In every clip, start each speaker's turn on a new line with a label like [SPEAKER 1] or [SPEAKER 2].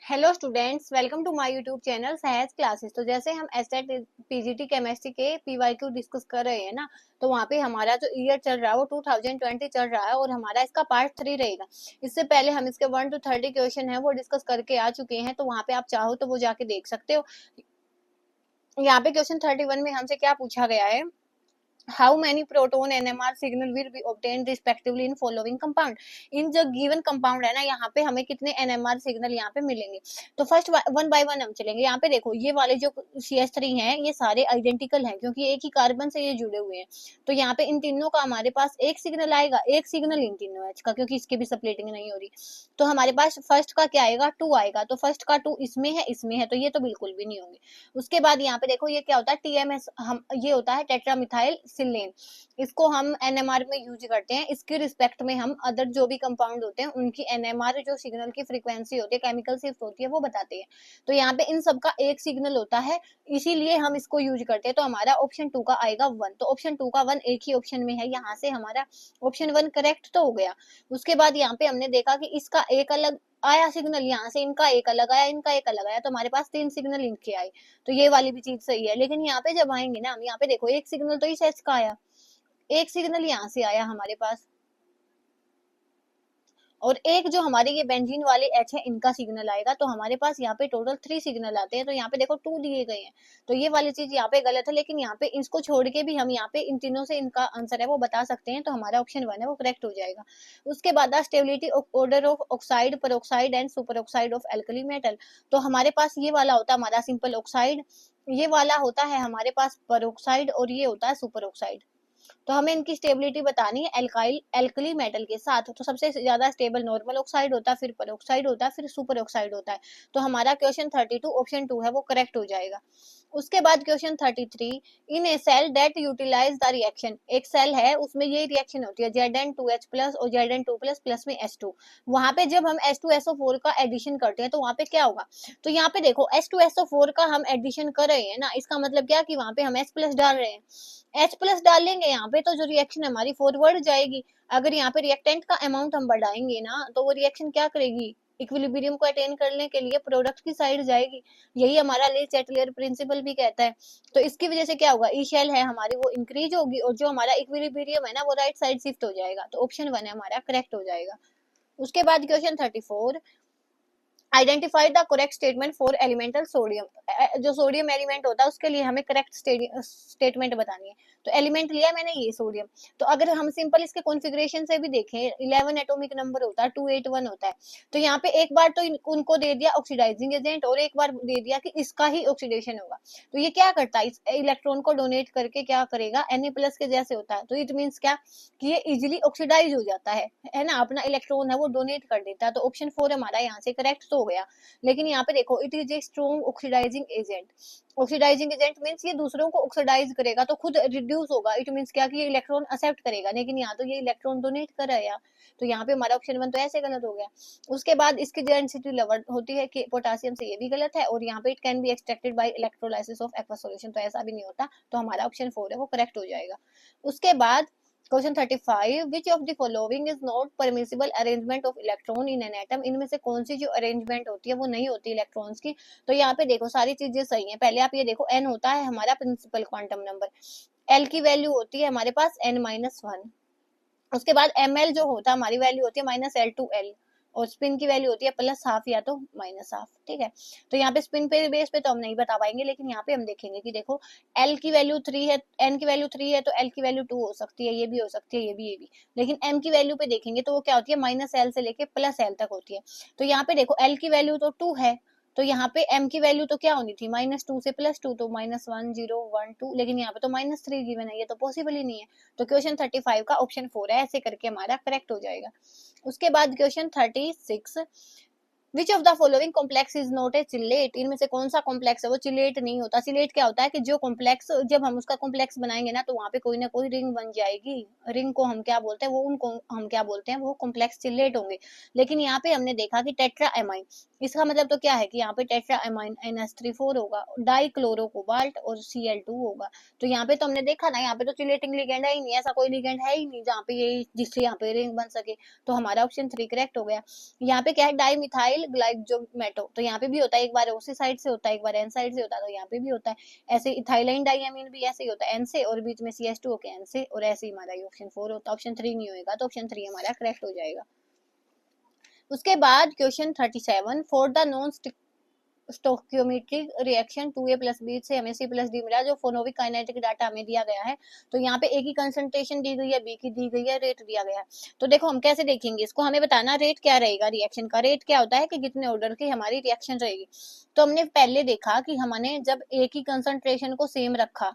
[SPEAKER 1] Hello students, welcome to my YouTube channel Sahaj classes. तो जैसे हम एसटेट पीजीटी केमिस्ट्री के पीवाईक्यू डिस्कस कर रहे हैं ना, तो वहाँ पे हमारा जो ईयर चल रहा है वो 2020 चल रहा है और हमारा इसका पार्ट 3 रहेगा। इससे पहले हम इसके 1 to 30 क्वेश्चन है वो डिस्कस करके आ चुके हैं, तो वहाँ पे आप चाहो तो वो जाके देख सकते हो। यहाँ पे क्वेश्चन 31 में हमसे क्या पूछा गया है, how many proton NMR signal will be obtained respectively in following compound। इन जो गिवन कंपाउंड है ना, यहाँ पे हमें कितने NMR सिग्नल यहाँ पे मिलेंगे। तो फर्स्ट वन बाय वन हम चलेंगे। यहाँ पे देखो, ये वाले जो CH3 हैं ये सारे आइडेंटिकल हैं क्योंकि एक ही कार्बन से ये जुड़े हुए हैं। तो यहाँ पे इन तीनों का हमारे पास एक सिग्नल आएगा, एक सिग्नल इन तीनों H का, क्योंकि इसकी भी स्प्लिटिंग नहीं हो रही। तो हमारे पास फर्स्ट का क्या आएगा, 2 आएगा। तो फर्स्ट का 2 इसमें है, तो ये तो बिल्कुल भी नहीं होंगे। उसके बाद यहाँ पे देखो, ये क्या होता है, TMS, हम ये होता है टेट्रामिथाइल सिलेन। इसको हम एनएमआर में यूज करते हैं। इसके रिस्पेक्ट में हम अदर जो भी कंपाउंड होते हैं उनकी एनएमआर जो सिग्नल की फ्रीक्वेंसी होती है, केमिकल शिफ्ट होती है, वो बताते हैं। तो यहाँ पे इन सब का एक सिग्नल होता है, इसीलिए हम इसको यूज करते हैं। तो हमारा ऑप्शन 2 का आएगा 1। तो ऑप्शन 2 का 1 एक ही ऑप्शन में है, यहाँ से हमारा ऑप्शन 1 करेक्ट तो हो गया। उसके बाद यहाँ पे हमने देखा कि इसका एक अलग आया सिग्नल, यहाँ से इनका एक अलग आया, इनका एक अलग आया, तो हमारे पास 3 सिग्नल इनके आए। तो ये वाली भी चीज सही है। लेकिन यहाँ पे जब आएंगे ना, हम यहाँ पे देखो, एक सिग्नल तो इस एच का आया, एक सिग्नल यहाँ से आया हमारे पास, और एक जो हमारे ये बेंजीन वाले एच है इनका सिग्नल आएगा। तो हमारे पास यहाँ पे टोटल 3 सिग्नल आते हैं। तो यहाँ पे देखो 2 दिए गए हैं, तो ये वाली चीज यहाँ पे गलत है। लेकिन यहाँ पे इसको छोड़ के भी हम यहाँ पे इन तीनों से इनका आंसर है वो बता सकते हैं। तो हमारा ऑप्शन 1 है वो करेक्ट हो जाएगा। उसके बाद stability order of oxide, peroxide and super oxide of alkali metal. तो हमारे पास ये वाला होता है हमारा सिंपल ऑक्साइड, ये वाला होता है हमारे पास पेरोक्साइड, और ये होता है सुपर ऑक्साइड। तो हमें इनकी स्टेबिलिटी बतानी है एल्कली मेटल के साथ। तो सबसे ज्यादा स्टेबल नॉर्मल ऑक्साइड होता है, फिर पेरोक्साइड होता है, फिर सुपर ऑक्साइड होता है। तो हमारा क्वेश्चन 32 ऑप्शन 2 है वो करेक्ट हो जाएगा। उसके बाद question 33, in a cell that utilise the reaction. एक सेल है उसमें ये रिएक्शन होती है Zn2H प्लस और Zn2 प्लस प्लस में H2। वहां पे जब हम H2SO4 का एडिशन करते हैं तो वहां पे क्या होगा, तो यहाँ पे देखो H2SO4 का हम एडिशन कर रहे हैं ना, इसका मतलब क्या कि वहां पे हम H प्लस डाल रहे हैं। H प्लस डालेंगे यहाँ पे तो जो रिएक्शन हमारी फॉरवर्ड जाएगी। अगर यहाँ पे रिएक्टेंट का अमाउंट हम बढ़ाएंगे ना, तो वो रिएक्शन क्या करेगी, इक्विलिब्रियम को अटेन करने के लिए प्रोडक्ट की साइड जाएगी। यही हमारा ले चैटलियर प्रिंसिपल भी कहता है। तो इसकी वजह से क्या होगा, ई शेल है हमारी वो इंक्रीज होगी, और जो हमारा इक्विलिब्रियम है ना वो राइट साइड शिफ्ट हो जाएगा। तो ऑप्शन 1 है हमारा करेक्ट हो जाएगा। उसके बाद question 34, identify the correct statement for elemental sodium. जो सोडियम एलिमेंट होता है उसके लिए हमें करेक्ट स्टेटमेंट बतानी है। तो एलिमेंट लिया मैंने ये सोडियम। तो अगर हम सिंपल इसके कॉन्फ़िगरेशन से भी देखें, 11 एटॉमिक नंबर होता है, 281 होता है। तो यहाँ पे एक बार तो उनको दे दिया ऑक्सीडाइजिंग एजेंट, और एक बार दे दिया कि इसका ही ऑक्सीडेशन होगा। तो ये क्या करता है, इस इलेक्ट्रॉन को डोनेट करके क्या करेगा, Na+ के जैसे होता है। तो इट मीन्स क्या कि ये इजिली ऑक्सीडाइज हो जाता है ना, अपना इलेक्ट्रॉन है वो डोनेट कर देता है। तो ऑप्शन 4 हमारा यहाँ से करेक्ट तो हो गया। लेकिन यहाँ पे देखो, it is a strong oxidising agent. Oxidising agent means ये दूसरों को ऑक्सीडाइज करेगा तो खुद रिड्यूस होगा। इट मीन्स क्या कि ये इलेक्ट्रॉन एक्सेप्ट करेगा, लेकिन यहाँ तो ये इलेक्ट्रॉन डोनेट कर रहा है। तो यहाँ पे हमारा ऑप्शन 1 तो ऐसे गलत हो गया। उसके बाद इसकी डेंसिटी लेवल होती है कि पोटासियम से, ये भी गलत है। और यहाँ पे it can be extracted bye electrolysis of aqua solution, तो ऐसा भी नहीं होता। तो हमारा ऑप्शन 4 है वो करेक्ट हो जाएगा। उसके बाद question 35, which of the following is not permissible arrangement of electron in an atom. इनमें से कौन सी जो अरेंजमेंट होती है वो नहीं होती इलेक्ट्रॉन्स की। तो यहाँ पे देखो सारी चीजें सही हैं। पहले आप ये देखो, n होता है हमारा प्रिंसिपल क्वांटम नंबर, l की वैल्यू होती है हमारे पास n-1। उसके बाद ml जो होता है हमारी वैल्यू होती है -L2L, और स्पिन की वैल्यू होती है +12 या तो -12। ठीक है। तो यहाँ पे स्पिन पे बेस पे तो हम नहीं बता पाएंगे, लेकिन यहाँ पे हम देखेंगे कि देखो L की वैल्यू 3 है, N की वैल्यू 3 है, तो L की वैल्यू 2 हो सकती है, ये भी हो सकती है, ये भी। लेकिन M की वैल्यू पे देखेंगे तो वो क्या होती है, -L से लेके +L तक होती है। तो यहाँ पे देखो L की वैल्यू तो 2 है, तो यहाँ पे M की वैल्यू तो क्या होनी थी, -2 से +2, तो -1 0 1 2। लेकिन यहाँ पे तो -3 गिवन है, ये तो पॉसिबल ही नहीं है। तो क्वेश्चन 35 का ऑप्शन 4 है, ऐसे करके हमारा करेक्ट हो जाएगा। उसके बाद question 36, which of the following complex is not a chelate. इनमें से कौन सा कॉम्प्लेक्स है वो चिलेट नहीं होता। चिलेट क्या होता है कि जो कॉम्प्लेक्स, जब हम उसका कॉम्प्लेक्स बनाएंगे ना तो वहां पे कोई ना कोई रिंग बन जाएगी। रिंग को हम क्या बोलते हैं, वो उनको हम क्या बोलते हैं, वो कॉम्प्लेक्स चिलेट होंगे। लेकिन यहाँ पे हमने देखा कि टेट्रा एमाइन, इसका मतलब तो क्या है कि यहाँ पे टेट्रा अमाइन NH3 4 होगा, डाई क्लोरो कोबाल्ट और Cl2 होगा। तो यहाँ पे तो हमने देखा ना, यहाँ पे तो चिलेटिंग लिगेंड है ही नहीं, ऐसा कोई लिगेंड है ही नहीं जहाँ पे ये जिससे यहाँ पे रिंग बन सके। तो हमारा ऑप्शन 3 करेक्ट हो गया। यहाँ पे क्या है, डाई मिथाइल ग्लाइकोमेटो, तो यहाँ पे भी होता है, एक बार ओसी साइड से होता है, एक बार एन साइड से होता है, तो यहाँ पे भी होता है। ऐसे इथाइलाइन डाइअमीन भी ऐसे ही होता है, एन से और बीच में CH2 होके एन से, और ऐसे ही हमारा ये ऑप्शन 4 होता है। ऑप्शन 3 नहीं होगा, तो ऑप्शन 3 हमारा करेक्ट हो जाएगा। उसके बाद question 37, for the non stoichiometric reaction 2A+B से हमें C+D मिला, जो फोनोविक काइनेटिक डाटा हमें दिया गया है। तो यहाँ पे A की कंसंट्रेशन दी गई है, B की दी गई है, रेट दिया गया है। तो देखो हम कैसे देखेंगे इसको, हमें बताना रेट क्या रहेगा, रिएक्शन का रेट क्या होता है कि कितने ऑर्डर की हमारी रिएक्शन रहेगी। तो हमने पहले देखा कि हमने जब A की कंसंट्रेशन को सेम रखा,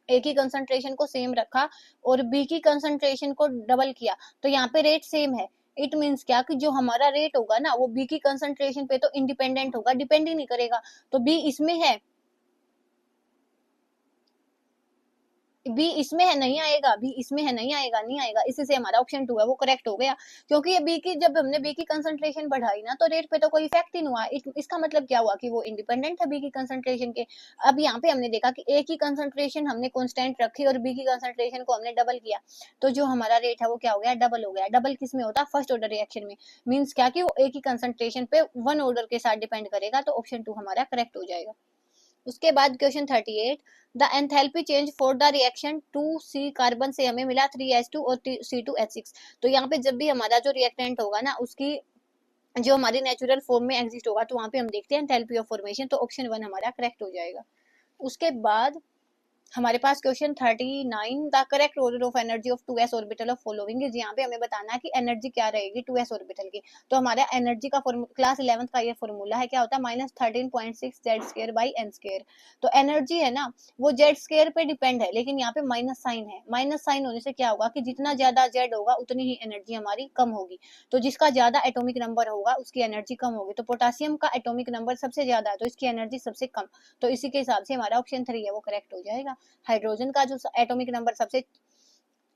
[SPEAKER 1] A की कंसंट्रेशन को सेम रखा और B की कंसंट्रेशन को डबल किया, तो यहाँ पे रेट सेम है। इट मीन्स क्या कि जो हमारा रेट होगा ना वो बी की कंसंट्रेशन पे तो इंडिपेंडेंट होगा, डिपेंड ही नहीं करेगा। तो बी इसमें है, बी इसमें है नहीं आएगा, बी इसमें है नहीं आएगा, नहीं आएगा, इसी से हमारा ऑप्शन 2 है वो करेक्ट हो गया। क्योंकि ये बी की, जब हमने बी की कंसंट्रेशन बढ़ाई ना तो रेट पे तो कोई इफेक्ट ही नहीं हुआ। इसका मतलब क्या हुआ कि वो इंडिपेंडेंट है बी की कंसंट्रेशन के। अब यहाँ पे हमने देखा कि ए की कंसंट्रेशन हमने कांस्टेंट रखी और बी की कंसंट्रेशन को हमने डबल किया, तो जो हमारा रेट है वो क्या हो गया, डबल हो गया। डबल किस में होता है, फर्स्ट ऑर्डर रिएक्शन में। मीन्स क्या कि वो ए की कंसंट्रेशन पे वन ऑर्डर के साथ डिपेंड करेगा, तो ऑप्शन 2 हमारा करेक्ट हो जाएगा। उसके बाद question 38, the enthalpy change for the reaction 2C carbon से हमें मिला 3H2 और C2H6। तो यहाँ पे जब भी हमारा जो रिएक्टेंट होगा ना उसकी जो हमारी नेचुरल फॉर्म में एग्जिस्ट होगा, तो वहां पे हम देखते हैं एंथैल्पी ऑफ फॉर्मेशन, तो ऑप्शन 1 हमारा करेक्ट हो जाएगा। उसके बाद हमारे पास question 39, the correct order of energy of 2s orbital of following is. यहाँ पे हमें बताना है कि एनर्जी क्या रहेगी 2s ऑर्बिटल की। तो हमारा एनर्जी का क्लास 11th का ये फॉर्मूला है, क्या होता है, -13.6 Z² तो एनर्जी है ना वो Z² पे डिपेंड है, लेकिन यहाँ पे माइनस साइन है। माइनस साइन होने से क्या होगा कि जितना ज्यादा Z होगा उतनी ही एनर्जी हमारी कम होगी। तो जिसका ज्यादा एटॉमिक नंबर होगा उसकी एनर्जी कम होगी। तो पोटासियम का एटॉमिक नंबर सबसे ज्यादा है तो इसकी एनर्जी सबसे कम। तो इसी के हिसाब से हमारा ऑप्शन 3 है वो करेक्ट हो जाएगा। हाइड्रोजन का जो एटॉमिक नंबर सबसे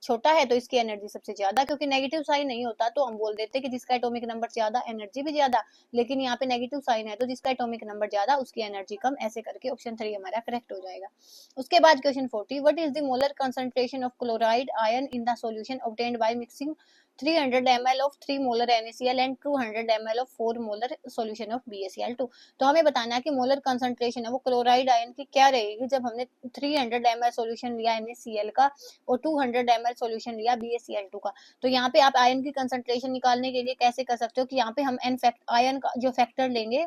[SPEAKER 1] छोटा है तो इसकी एनर्जी सबसे ज्यादा, क्योंकि नेगेटिव साइन नहीं होता तो हम बोल देते कि जिसका एटॉमिक नंबर ज्यादा एनर्जी भी ज्यादा, लेकिन यहाँ पे नेगेटिव साइन है तो जिसका एटॉमिक नंबर ज्यादा उसकी एनर्जी कम, ऐसे करके ऑप्शन 3 हमारा करेक्ट हो जाएगा। उसके बाद question 40, what is the molar concentration of chloride ion in the solution obtained by mixing 300 ml of 3 molar NaCl and 200 ml of 4 molar solution of BaCl2। तो हमें बताना है कि मोलर कंसंट्रेशन है वो क्लोराइड आयन की क्या रहेगी जब हमने 300 ml सॉल्यूशन लिया NaCl का और 200 ml सॉल्यूशन लिया BaCl2 का। तो यहाँ पे आप आयन की कंसंट्रेशन निकालने के लिए कैसे कर सकते हो कि यहाँ पे हम आयन का जो फैक्टर लेंगे,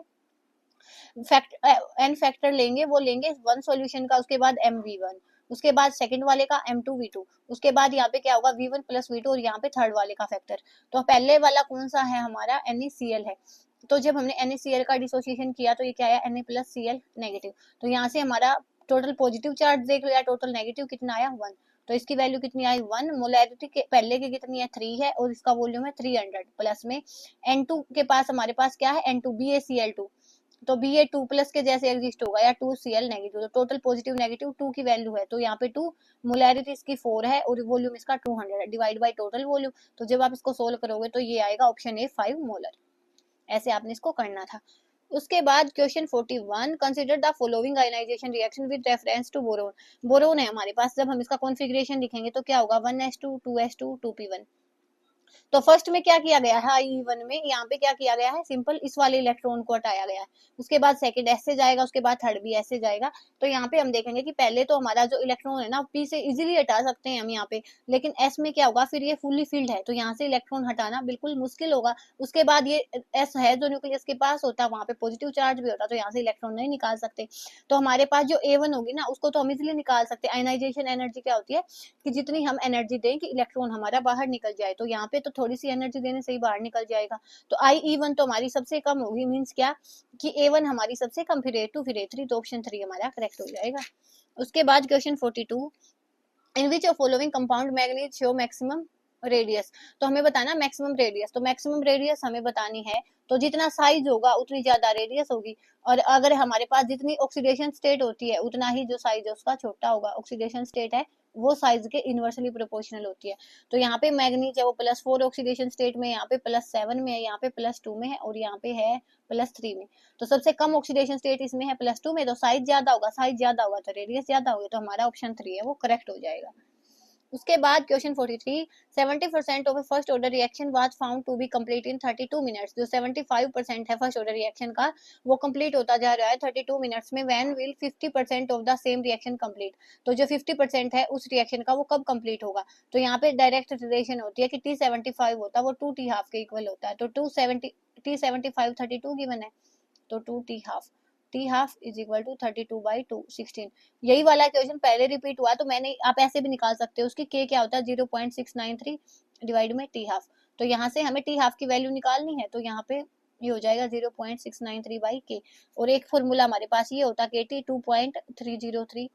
[SPEAKER 1] एन फैक्टर लेंगे, वो लेंगे वन सॉल्यूशन का, उसके बाद MV1, उसके बाद सेकंड वाले का M2V2, उसके बाद यहाँ पे क्या होगा V1 + V2 और यहाँ पे थर्ड वाले का फैक्टर। तो पहले वाला कौन सा है हमारा NaCl है। तो जब हमने NaCl का डिसोसिएशन किया तो ये क्या आया Na+Cl नेगेटिव। तो यहाँ से हमारा टोटल पॉजिटिव चार्ज देख लिया, टोटल नेगेटिव कितना आया 1। तो इसकी वैल्यू कितनी आई 1। मोलैरिटी के पहले की कितनी है 3 है और इसका वॉल्यूम है 300 प्लस में N2 के पास हमारे पास क्या है N2 BaCl2। तो Ba2+ के जैसे एग्जिस्ट होगा या 2Cl नेगेटिव। तो टोटल पॉजिटिव नेगेटिव 2 की वैल्यू है तो यहाँ पे 2, मोलैरिटी इसकी 4 है और वॉल्यूम इसका 200 है, डिवाइड बाय टोटल वॉल्यूम। तो जब आप इसको सोल्व करोगे तो ये आएगा ऑप्शन ए 5 मोलर। ऐसे आपने इसको करना था। उसके बाद question 41, consider the following ionisation reaction with reference to boron. Boron है हमारे पास, जब हम इसका कॉन्फ़िगरेशन लिखेंगे तो क्या होगा 1s2 2s2 2p1। तो फर्स्ट में क्या किया गया है I1 में, यहाँ पे क्या किया गया है, सिंपल इस वाले इलेक्ट्रॉन को हटाया गया है। उसके बाद सेकंड S से जाएगा, उसके बाद थर्ड भी S से जाएगा। तो यहाँ पे हम देखेंगे कि पहले तो हमारा जो इलेक्ट्रॉन है ना P से इजीली हटा सकते हैं हम यहाँ पे, लेकिन S में क्या होगा, फिर ये फुल्ली फिल्ड है तो यहाँ से इलेक्ट्रॉन हटाना बिल्कुल मुश्किल होगा। उसके बाद ये S है जो न्यूक्लियस के पास होता है, वहां पे पॉजिटिव चार्ज भी होता है तो यहाँ से इलेक्ट्रॉन नहीं निकाल सकते। तो हमारे पास जो A1 होगी ना उसको तो हम इजिली निकाल सकते हैं। आयनाइजेशन एनर्जी क्या होती है कि जितनी हम एनर्जी दें कि इलेक्ट्रॉन हमारा बाहर निकल जाए, तो यहाँ पे तो थोड़ी सी एनर्जी देने से ही बाहर निकल जाएगा। तो IE1 तो हमारी सबसे कम होगी, मीन्स क्या कि A1 हमारी सबसे कम, फिर A2 फिर A3, तो ऑप्शन 3 हमारा करेक्ट हो जाएगा। उसके बाद question 42, in which of following compound manganese show maximum radius. तो हमें बताना मैक्सिमम रेडियस। तो मैक्सिमम रेडियस हमें बतानी है तो जितना साइज होगा उतनी ज्यादा रेडियस होगी, और अगर हमारे पास जितनी ऑक्सीडेशन स्टेट होती है उतना ही जो साइज है उसका छोटा होगा। ऑक्सीडेशन स्टेट है वो साइज के इनवर्सली प्रोपोर्शनल होती है। तो यहाँ पे मैग्नीज है वो +4 ऑक्सीडेशन स्टेट में, यहाँ पे +7 में है, यहाँ पे +2 में है और यहाँ पे है +3 में। तो सबसे कम ऑक्सीडेशन स्टेट इसमें है +2 में, तो साइज ज्यादा होगा, साइज ज्यादा होगा तो रेडियस ज्यादा होगी, तो हमारा ऑप्शन 3 है वो करेक्ट हो जाएगा। उसके बाद question 43, 70% of a first order reaction was found to be complete in 32 minutes. जो 75% है फर्स्ट ऑर्डर रिएक्शन का वो कंप्लीट होता जा रहा है 32 मिनट्स में। When will 50% of the same reaction complete. तो जो 50% है उस रिएक्शन का वो कब कंप्लीट होगा। तो यहाँ पे डायरेक्ट रिलेशन होती है कि T75 होता है वो 2T½ के इक्वल होता है। तो T75 32 गिवन है, तो 2T½ इज इक्वल टू 32/2 16। यही वाला क्वेश्चन पहले रिपीट हुआ, तो मैंने आप ऐसे भी निकाल सकते हो उसकी k क्या होता है 0.693 डिवाइड में T½ तो यहाँ से हमें T½ की वैल्यू निकालनी है, तो यहाँ पे ये हो जाएगा 0.693/k। और एक फॉर्मूला हमारे पास ये होता है KT 2.303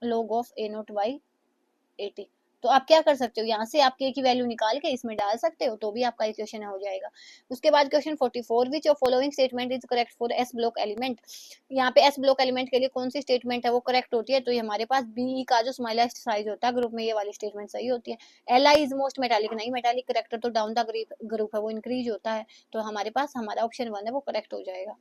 [SPEAKER 1] log of A0/80। तो आप क्या कर सकते हो, यहाँ से आप k की वैल्यू निकाल के इसमें डाल सकते हो, तो भी आपका इक्वेशन हो जाएगा। उसके बाद question 44, which of following statement is correct for S block element. यहाँ पे एस ब्लॉक एलिमेंट के लिए कौन सी स्टेटमेंट है वो करेक्ट होती है। तो ये हमारे पास बी का जो स्मॉलेस्ट साइज होता है ग्रुप में, ये वाली स्टेटमेंट सही होती है। L I is most metallic, नहीं मेटालिक करेक्टर तो डाउन द ग्रुप है वो इंक्रीज होता है। तो हमारे पास हमारा ऑप्शन 1 है वो करेक्ट हो जाएगा।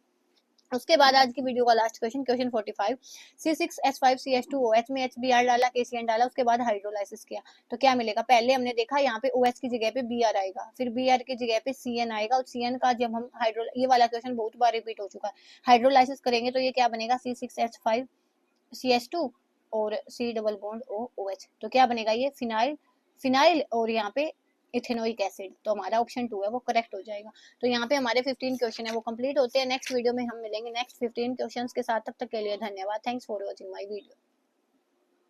[SPEAKER 1] उसके बाद आज की वीडियो का लास्ट क्वेश्चन, क्वेश्चन 45, C6H5CH2OH में HBr डाला, KCN डाला, उसके बाद हाइड्रोलाइसिस किया, तो क्या मिलेगा। पहले हमने देखा यहाँ पे OH की जगह पे Br आएगा, फिर Br की जगह पे CN आएगा, और CN का जब हम ये वाला क्वेश्चन बहुत बार रिपीट हो चुका है, हाइड्रोलाइसिस करेंगे तो ये क्या बनेगा C6H5CH2 और C डबल बॉन्ड OH, तो क्या बनेगा ये फिनाइल और यहाँ पे इथेनोइक एसिड। तो हमारा ऑप्शन 2 है वो करेक्ट हो जाएगा। तो यहाँ पे हमारे 15 क्वेश्चन है वो कंप्लीट होते हैं। नेक्स्ट वीडियो में हम मिलेंगे नेक्स्ट 15 क्वेश्चंस के साथ, तब तक के लिए धन्यवाद। Thanks for watching my video.